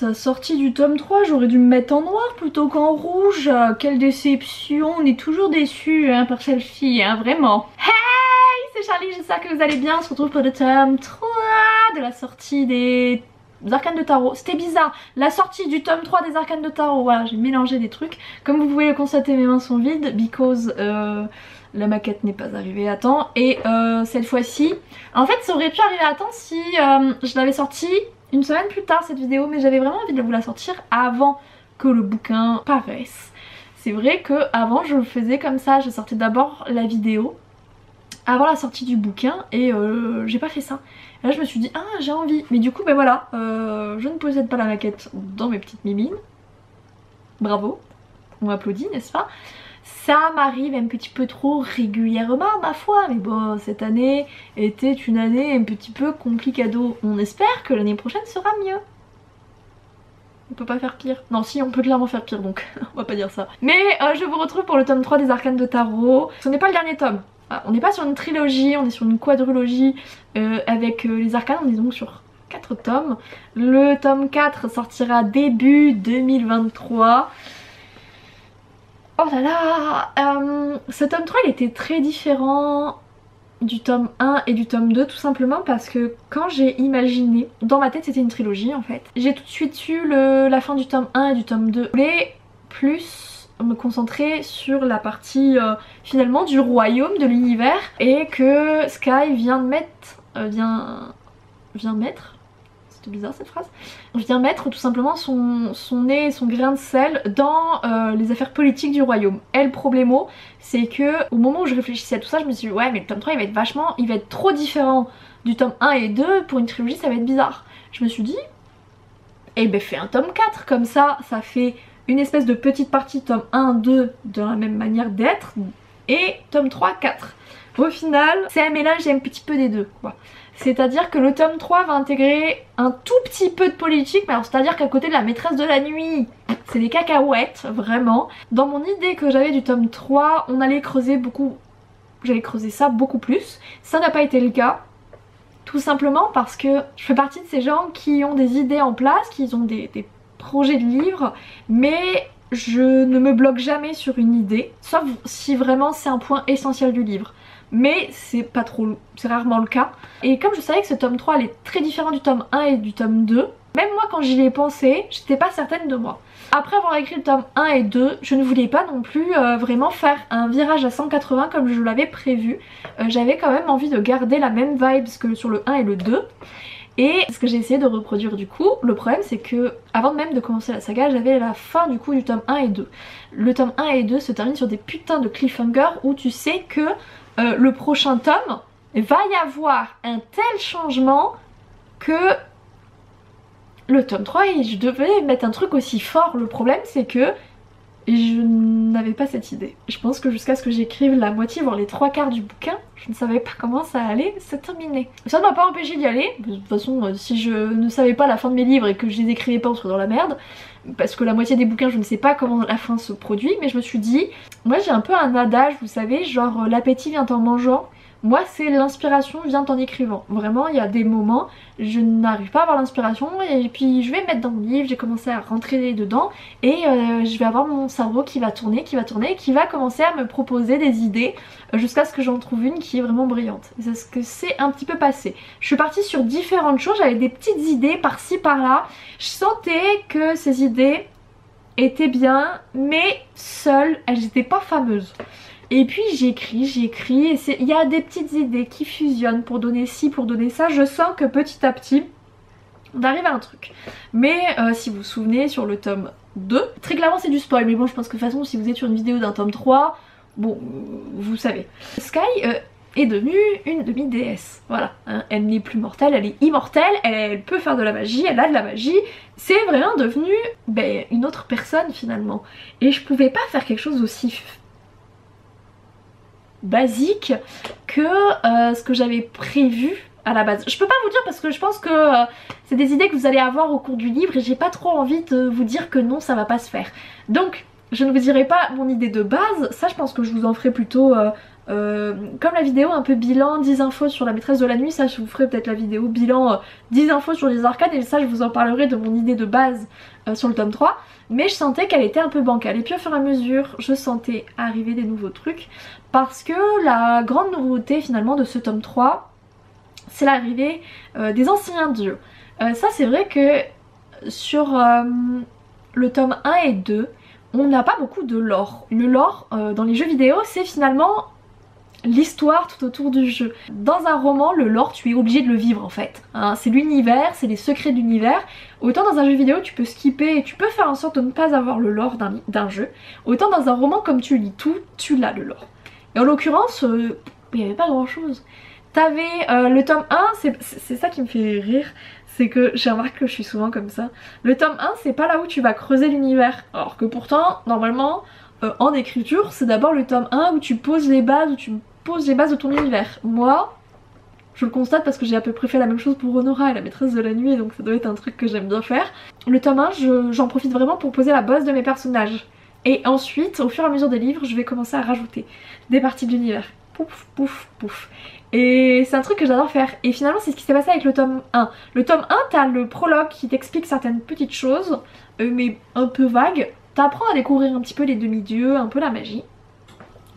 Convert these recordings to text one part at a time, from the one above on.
la sortie du tome 3, j'aurais dû me mettre en noir plutôt qu'en rouge. Quelle déception, on est toujours déçus hein, par celle-ci, hein, vraiment. Hey, c'est Charlie, j'espère que vous allez bien. On se retrouve pour le tome 3 de la sortie des Arcanes de Tarot. C'était bizarre, la sortie du tome 3 des Arcanes de Tarot. Voilà, j'ai mélangé des trucs. Comme vous pouvez le constater, mes mains sont vides because la maquette n'est pas arrivée à temps. Et cette fois-ci, en fait ça aurait pu arriver à temps si je l'avais sorti une semaine plus tard cette vidéo, mais j'avais vraiment envie de vous la sortir avant que le bouquin paraisse. C'est vrai que avant je le faisais comme ça, je sortais d'abord la vidéo avant la sortie du bouquin et j'ai pas fait ça. Et là je me suis dit ah j'ai envie, mais du coup ben voilà, je ne possède pas la maquette dans mes petites mimines. Bravo, on m'applaudit n'est-ce pas? Ça m'arrive un petit peu trop régulièrement ma foi, mais bon cette année était une année un petit peu complicado. On espère que l'année prochaine sera mieux. On peut pas faire pire. Non si, on peut clairement faire pire donc on va pas dire ça. Mais je vous retrouve pour le tome 3 des Arcanes de Tarot. Ce n'est pas le dernier tome. On n'est pas sur une trilogie, on est sur une quadrilogie avec les Arcanes, on est donc sur 4 tomes. Le tome 4 sortira début 2023. Oh là là, ce tome 3 il était très différent du tome 1 et du tome 2 tout simplement parce que quand j'ai imaginé, dans ma tête c'était une trilogie en fait, j'ai tout de suite eu la fin du tome 1 et du tome 2. Je voulais plus me concentrer sur la partie finalement du royaume, de l'univers, et que Sky vient de mettre, vient mettre, c'est bizarre cette phrase, vient mettre tout simplement son nez, son grain de sel dans les affaires politiques du royaume. Et le problémo, c'est que au moment où je réfléchissais à tout ça, je me suis dit ouais mais le tome 3 il va être trop différent du tome 1 et 2, pour une trilogie ça va être bizarre. Je me suis dit, eh ben fais un tome 4, comme ça, ça fait une espèce de petite partie tome 1, 2 de la même manière d'être, et tome 3, 4. Au final, c'est un mélange un petit peu des deux quoi. C'est-à-dire que le tome 3 va intégrer un tout petit peu de politique, mais alors c'est-à-dire qu'à côté de la maîtresse de la nuit, c'est des cacahuètes, vraiment. Dans mon idée que j'avais du tome 3, on allait creuser beaucoup, j'allais creuser ça beaucoup plus. Ça n'a pas été le cas, tout simplement parce que je fais partie de ces gens qui ont des idées en place, qui ont des projets de livres, mais je ne me bloque jamais sur une idée, sauf si vraiment c'est un point essentiel du livre. Mais c'est pas trop, c'est rarement le cas. Et comme je savais que ce tome 3 allait très différent du tome 1 et du tome 2, même moi quand j'y ai pensé, j'étais pas certaine de moi. Après avoir écrit le tome 1 et 2, je ne voulais pas non plus vraiment faire un virage à 180 comme je l'avais prévu. J'avais quand même envie de garder la même vibe que sur le 1 et le 2. Et ce que j'ai essayé de reproduire du coup, le problème c'est que avant même de commencer la saga, j'avais la fin du coup du tome 1 et 2. Le tome 1 et 2 se terminent sur des putains de cliffhangers où tu sais que le prochain tome, va y avoir un tel changement que le tome 3, je devais mettre un truc aussi fort. Le problème c'est que je n'avais pas cette idée. Je pense que jusqu'à ce que j'écrive la moitié, voire les 3/4 du bouquin, je ne savais pas comment ça allait se terminer. Ça ne m'a pas empêché d'y aller. De toute façon, si je ne savais pas la fin de mes livres et que je les écrivais pas, on serait dans la merde. Parce que la moitié des bouquins, je ne sais pas comment la fin se produit, mais je me suis dit, moi j'ai un peu un adage, vous savez, genre l'appétit vient en mangeant. Moi c'est l'inspiration vient en écrivant. Vraiment il y a des moments, je n'arrive pas à avoir l'inspiration et puis je vais me mettre dans mon livre, j'ai commencé à rentrer dedans et je vais avoir mon cerveau qui va tourner, qui va commencer à me proposer des idées jusqu'à ce que j'en trouve une qui est vraiment brillante. Et c'est ce que c'est un petit peu passé. Je suis partie sur différentes choses, j'avais des petites idées par-ci par-là. Je sentais que ces idées étaient bien, mais seules, elles n'étaient pas fameuses. Et puis j'écris, et il y a des petites idées qui fusionnent pour donner ci, pour donner ça. Je sens que petit à petit, on arrive à un truc. Mais si vous vous souvenez, sur le tome 2, très clairement c'est du spoil, mais bon je pense que de toute façon si vous êtes sur une vidéo d'un tome 3, bon, vous savez. Sky est devenue une demi-déesse, voilà. Hein, elle n'est plus mortelle, elle est immortelle, elle peut faire de la magie, elle a de la magie. C'est vraiment devenu une autre personne finalement. Et je pouvais pas faire quelque chose aussi basique que ce que j'avais prévu à la base. Je peux pas vous dire parce que je pense que c'est des idées que vous allez avoir au cours du livre et j'ai pas trop envie de vous dire que non ça va pas se faire. Donc je ne vous dirai pas mon idée de base, ça je pense que je vous en ferai plutôt Comme la vidéo un peu bilan 10 infos sur la maîtresse de la nuit, ça je vous ferai peut-être la vidéo bilan 10 infos sur les arcades et ça je vous en parlerai de mon idée de base sur le tome 3. Mais je sentais qu'elle était un peu bancale et puis au fur et à mesure je sentais arriver des nouveaux trucs parce que la grande nouveauté finalement de ce tome 3 c'est l'arrivée des anciens dieux. Ça c'est vrai que sur le tome 1 et 2 on n'a pas beaucoup de lore. Le lore dans les jeux vidéo c'est finalement l'histoire tout autour du jeu. Dans un roman, le lore, tu es obligé de le vivre en fait. Hein, c'est l'univers, c'est les secrets de l'univers. Autant dans un jeu vidéo, tu peux skipper et tu peux faire en sorte de ne pas avoir le lore d'un jeu. Autant dans un roman, comme tu lis tout, tu l'as le lore. Et en l'occurrence, il n'y avait pas grand chose. T'avais le tome 1, c'est ça qui me fait rire. C'est que j'ai remarqué que je suis souvent comme ça. Le tome 1, c'est pas là où tu vas creuser l'univers. Alors que pourtant, normalement, en écriture, c'est d'abord le tome 1 où tu poses les bases, de ton univers. Moi, je le constate parce que j'ai à peu près fait la même chose pour Honora et la maîtresse de la nuit, donc ça doit être un truc que j'aime bien faire. Le tome 1, j'en profite vraiment pour poser la base de mes personnages. Et ensuite, au fur et à mesure des livres, je vais commencer à rajouter des parties de l'univers. Pouf, pouf, pouf. Et c'est un truc que j'adore faire. Et finalement, c'est ce qui s'est passé avec le tome 1. Le tome 1, t'as le prologue qui t'explique certaines petites choses, mais un peu vagues. T'apprends à découvrir un petit peu les demi-dieux, un peu la magie.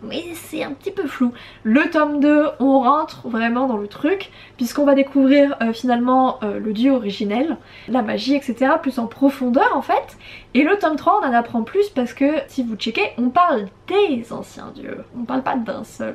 Mais c'est un petit peu flou. Le tome 2, on rentre vraiment dans le truc, puisqu'on va découvrir finalement le dieu originel, la magie, etc. plus en profondeur en fait. Et le tome 3, on en apprend plus parce que, si vous checkez, on parle des anciens dieux, on parle pas d'un seul.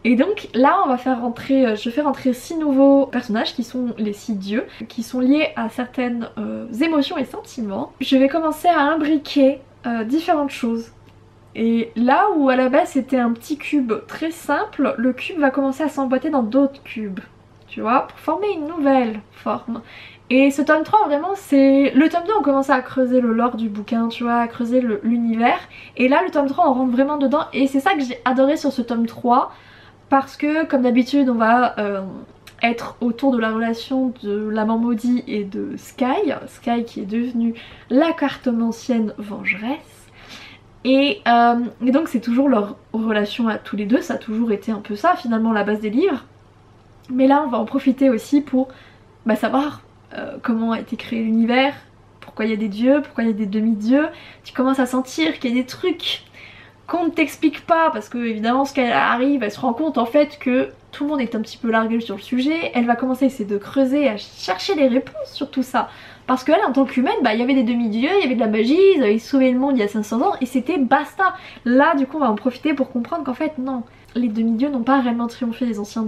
Et donc là, on va faire rentrer, je fais rentrer 6 nouveaux personnages qui sont les 6 dieux, qui sont liés à certaines émotions et sentiments. Je vais commencer à imbriquer différentes choses. Et là où à la base c'était un petit cube très simple, le cube va commencer à s'emboîter dans d'autres cubes, tu vois, pour former une nouvelle forme. Et ce tome 3 vraiment c'est... Le tome 2 on commence à creuser le lore du bouquin, tu vois, à creuser l'univers. Et là le tome 3 on rentre vraiment dedans et c'est ça que j'ai adoré sur ce tome 3. Parce que comme d'habitude on va être autour de la relation de l'amant maudit et de Sky. Sky qui est devenue la cartomancienne vengeresse. Et donc c'est toujours leur relation à tous les deux, ça a toujours été un peu ça finalement la base des livres. Mais là on va en profiter aussi pour savoir comment a été créé l'univers, pourquoi il y a des dieux, pourquoi il y a des demi-dieux. Tu commences à sentir qu'il y a des trucs qu'on ne t'explique pas parce que évidemment ce qu'elle arrive, elle se rend compte en fait que tout le monde est un petit peu largué sur le sujet. Elle va commencer à essayer de creuser, à chercher des réponses sur tout ça. Parce qu'elle en tant qu'humaine, il y avait des demi-dieux, il y avait de la magie, ils avaient sauvé le monde il y a 500 ans et c'était basta. Là du coup on va en profiter pour comprendre qu'en fait non, les demi-dieux n'ont pas réellement triomphé les anciens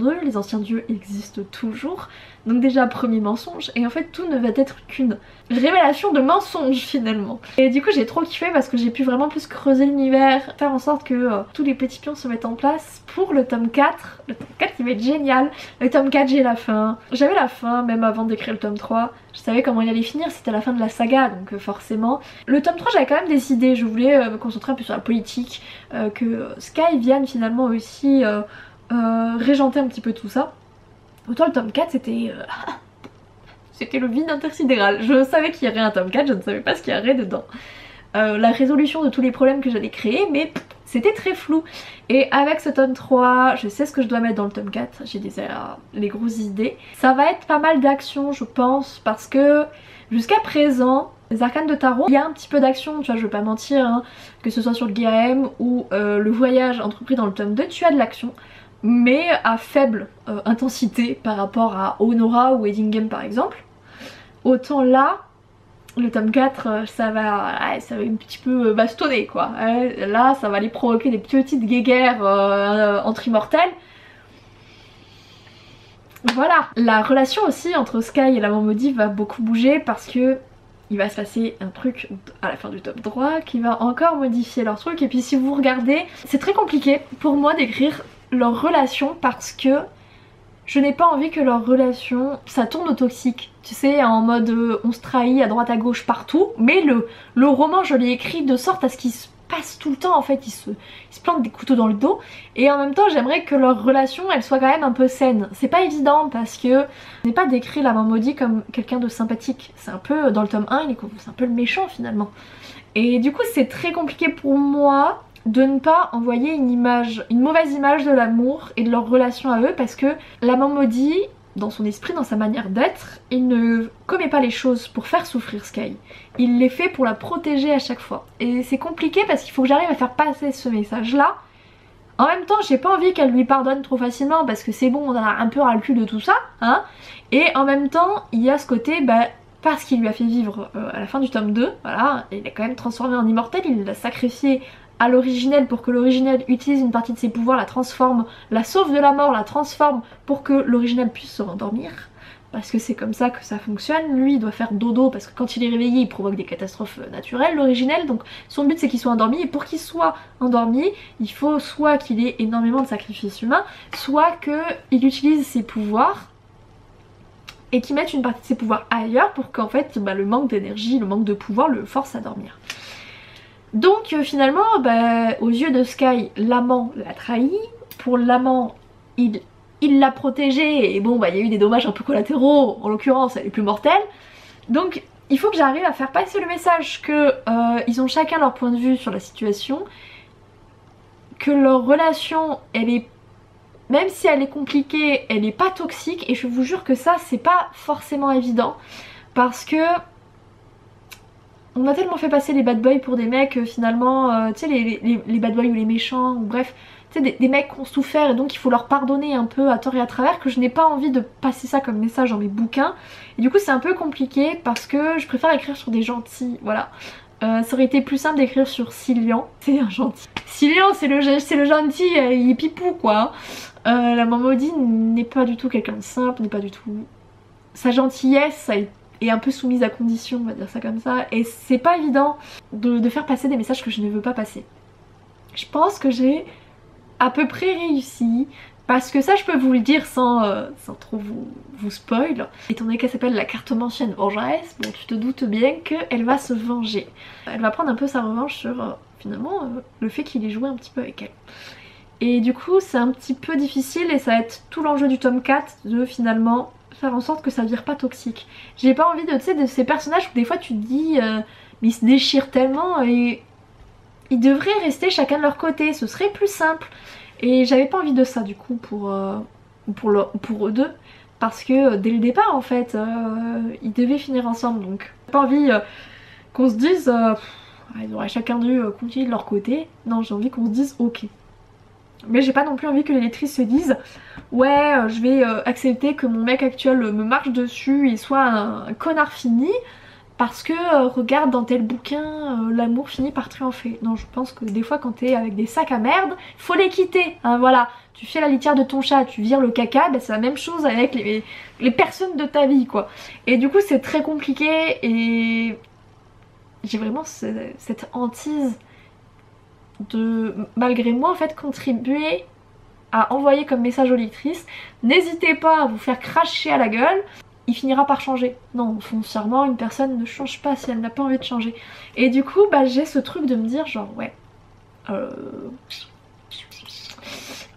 dieux existent toujours. Donc déjà premier mensonge et en fait tout ne va être qu'une révélation de mensonge finalement. Et du coup j'ai trop kiffé parce que j'ai pu vraiment plus creuser l'univers, faire en sorte que tous les petits pions se mettent en place pour le tome 4. Le tome 4 qui va être génial. Le tome 4 j'ai la fin. J'avais la fin même avant d'écrire le tome 3. Je savais comment il allait finir, c'était la fin de la saga donc forcément. Le tome 3 j'avais quand même des idées, je voulais me concentrer un peu sur la politique, que Sky vienne finalement aussi régenter un petit peu tout ça. Autant le tome 4 c'était... c'était le vide intersidéral. Je savais qu'il y aurait un tome 4, je ne savais pas ce qu'il y aurait dedans. La résolution de tous les problèmes que j'allais créer, mais c'était très flou. Et avec ce tome 3, je sais ce que je dois mettre dans le tome 4, j'ai déjà les grosses idées. Ça va être pas mal d'action je pense, parce que jusqu'à présent, les arcanes de tarot, il y a un petit peu d'action, tu vois, je vais pas mentir, hein, que ce soit sur le GAM ou le voyage entrepris dans le tome 2, tu as de l'action. Mais à faible intensité par rapport à Honora ou Wedding Game par exemple. Autant là, le tome 4 ça va un petit peu bastonner quoi. Là ça va aller provoquer des petites guéguerres entre immortels. Voilà. La relation aussi entre Sky et l'amant maudit va beaucoup bouger parce que il va se passer un truc à la fin du tome 3 qui va encore modifier leur truc. Et puis si vous regardez, c'est très compliqué pour moi d'écrire leur relation parce que je n'ai pas envie que leur relation ça tourne au toxique, tu sais, en mode on se trahit à droite à gauche partout, mais le roman je l'ai écrit de sorte à ce qu'il se passe tout le temps en fait, ils se plantent des couteaux dans le dos et en même temps j'aimerais que leur relation elle soit quand même un peu saine. C'est pas évident parce que je n'ai pas décrit l'amant maudit comme quelqu'un de sympathique, c'est un peu, dans le tome 1 c'est un peu le méchant finalement. Et du coup c'est très compliqué pour moi de ne pas envoyer une mauvaise image de l'amour et de leur relation à eux, parce que l'amant maudit, dans son esprit, dans sa manière d'être, il ne commet pas les choses pour faire souffrir Sky. Il les fait pour la protéger à chaque fois. Et c'est compliqué parce qu'il faut que j'arrive à faire passer ce message-là. En même temps, j'ai pas envie qu'elle lui pardonne trop facilement parce que c'est bon, on a un peu ras le cul de tout ça, hein. Et en même temps, il y a ce côté, parce qu'il lui a fait vivre à la fin du tome 2, voilà, il l'a quand même transformé en immortel, il l'a sacrifié à l'originel pour que l'originel utilise une partie de ses pouvoirs, la transforme, la sauve de la mort, la transforme pour que l'originel puisse se rendormir. Parce que c'est comme ça que ça fonctionne. Lui il doit faire dodo parce que quand il est réveillé il provoque des catastrophes naturelles, l'originel. Donc son but c'est qu'il soit endormi, et pour qu'il soit endormi il faut soit qu'il ait énormément de sacrifices humains, soit qu'il utilise ses pouvoirs et qu'il mette une partie de ses pouvoirs ailleurs pour qu'en fait le manque d'énergie, le manque de pouvoir le force à dormir. Donc finalement, aux yeux de Sky, l'amant l'a trahi. Pour l'amant, il l'a protégée et bon, il y a eu des dommages un peu collatéraux, en l'occurrence elle est plus mortelle. Donc il faut que j'arrive à faire passer le message que ils ont chacun leur point de vue sur la situation, que leur relation, elle est, même si elle est compliquée, elle n'est pas toxique, et je vous jure que ça c'est pas forcément évident parce que on a tellement fait passer les bad boys pour des mecs finalement, tu sais les bad boys ou les méchants, ou bref, tu sais des mecs qui ont souffert et donc il faut leur pardonner un peu à tort et à travers, que je n'ai pas envie de passer ça comme message dans mes bouquins. Et du coup c'est un peu compliqué parce que je préfère écrire sur des gentils, voilà. Ça aurait été plus simple d'écrire sur Cillian, c'est un gentil. Cillian c'est le gentil, il est pipou quoi. La maman maudite n'est pas du tout quelqu'un de simple, n'est pas du tout... Sa gentillesse, ça est un peu soumise à condition, on va dire ça comme ça, et c'est pas évident de faire passer des messages que je ne veux pas passer. Je pense que j'ai à peu près réussi, parce que ça je peux vous le dire sans trop vous spoil, étant donné qu'elle s'appelle la cartomancienne vengeresse, bon tu te doutes bien qu'elle va se venger. Elle va prendre un peu sa revanche sur finalement le fait qu'il ait joué un petit peu avec elle. Et du coup c'est un petit peu difficile, et ça va être tout l'enjeu du tome 4 de finalement faire en sorte que ça vire pas toxique. J'ai pas envie de ces personnages où des fois tu te dis mais ils se déchirent tellement et ils devraient rester chacun de leur côté, ce serait plus simple. Et j'avais pas envie de ça du coup pour eux deux, parce que dès le départ en fait ils devaient finir ensemble, donc j'ai pas envie qu'on se dise ils auraient chacun dû continuer de leur côté. Non, j'ai envie qu'on se dise ok. Mais j'ai pas non plus envie que les lectrices se disent ouais je vais accepter que mon mec actuel me marche dessus et soit un connard fini parce que regarde dans tel bouquin l'amour finit par triompher. Non, je pense que des fois quand t'es avec des sacs à merde, faut les quitter, hein, voilà. Tu fais la litière de ton chat, tu vires le caca, c'est la même chose avec les personnes de ta vie quoi. Et du coup c'est très compliqué et j'ai vraiment cette hantise de, malgré moi en fait, contribuer à envoyer comme message aux lectrices: n'hésitez pas à vous faire cracher à la gueule, il finira par changer. Non, foncièrement une personne ne change pas si elle n'a pas envie de changer. Et du coup j'ai ce truc de me dire genre ouais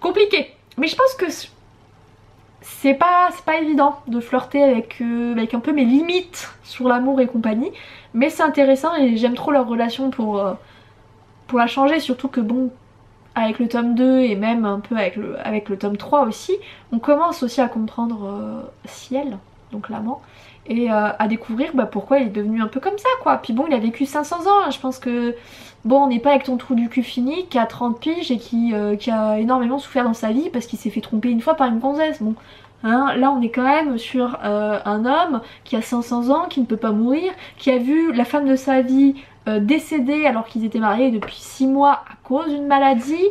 compliqué. Mais je pense que c'est pas évident de flirter avec un peu mes limites sur l'amour et compagnie, mais c'est intéressant et j'aime trop leur relation pour la changer, surtout que bon, avec le tome 2 et même un peu avec le tome 3 aussi, on commence aussi à comprendre Ciel, donc l'amant, et à découvrir pourquoi il est devenu un peu comme ça quoi. Puis bon, il a vécu 500 ans, hein. Je pense que bon, on n'est pas avec ton trou du cul fini qui a 30 piges et qui a énormément souffert dans sa vie parce qu'il s'est fait tromper une fois par une gonzesse. Bon, hein, là on est quand même sur un homme qui a 500 ans, qui ne peut pas mourir, qui a vu la femme de sa vie décédée alors qu'ils étaient mariés depuis 6 mois à cause d'une maladie.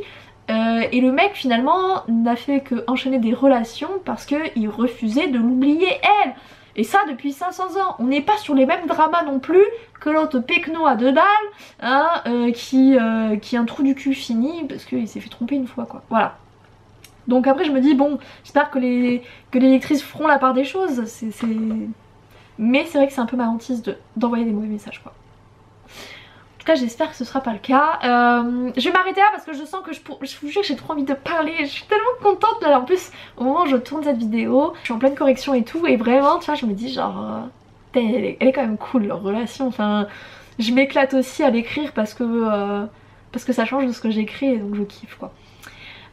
Et le mec finalement n'a fait que enchaîner des relations parce qu'il refusait de l'oublier elle. Et ça depuis 500 ans. On n'est pas sur les mêmes dramas non plus que l'autre pecno à 2 balles, hein, qui a un trou du cul fini parce qu'il s'est fait tromper une fois quoi. Voilà. Donc après je me dis bon, j'espère que les lectrices feront la part des choses. Mais c'est vrai que c'est un peu ma hantise d'envoyer des mauvais messages quoi. En tout cas j'espère que ce sera pas le cas. Je vais m'arrêter là parce que je sens que je vous jure que j'ai trop envie de parler. Je suis tellement contente là, en plus au moment où je tourne cette vidéo, je suis en pleine correction et tout, et vraiment tu vois je me dis genre elle est quand même cool leur relation. Enfin je m'éclate aussi à l'écrire parce que parce que ça change de ce que j'écris et donc je kiffe quoi.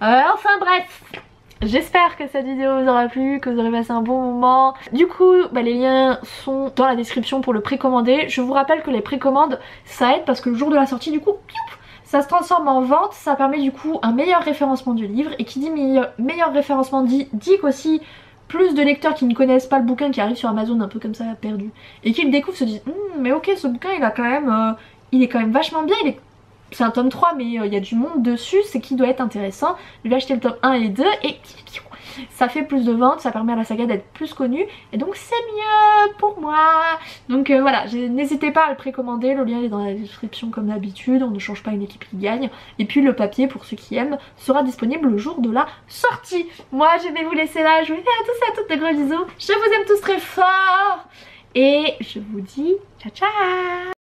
Enfin bref, j'espère que cette vidéo vous aura plu, que vous aurez passé un bon moment. Du coup, les liens sont dans la description pour le précommander. Je vous rappelle que les précommandes, ça aide parce que le jour de la sortie, du coup, ça se transforme en vente. Ça permet du coup un meilleur référencement du livre. Et qui dit meilleur référencement dit qu'aussi plus de lecteurs qui ne connaissent pas le bouquin, qui arrivent sur Amazon un peu comme ça, perdu, et qui le découvrent, se disent mais ok, ce bouquin il a quand même, il est quand même vachement bien, c'est un tome 3 mais il y a du monde dessus, c'est qui doit être intéressant. Je vais acheter le tome 1 et 2 et ça fait plus de ventes, ça permet à la saga d'être plus connue et donc c'est mieux pour moi. Donc voilà, n'hésitez pas à le précommander, le lien est dans la description comme d'habitude, on ne change pas une équipe qui gagne. Et puis le papier, pour ceux qui aiment, sera disponible le jour de la sortie. Moi je vais vous laisser là, je vous fais à tous et à toutes de gros bisous, je vous aime tous très fort et je vous dis ciao ciao.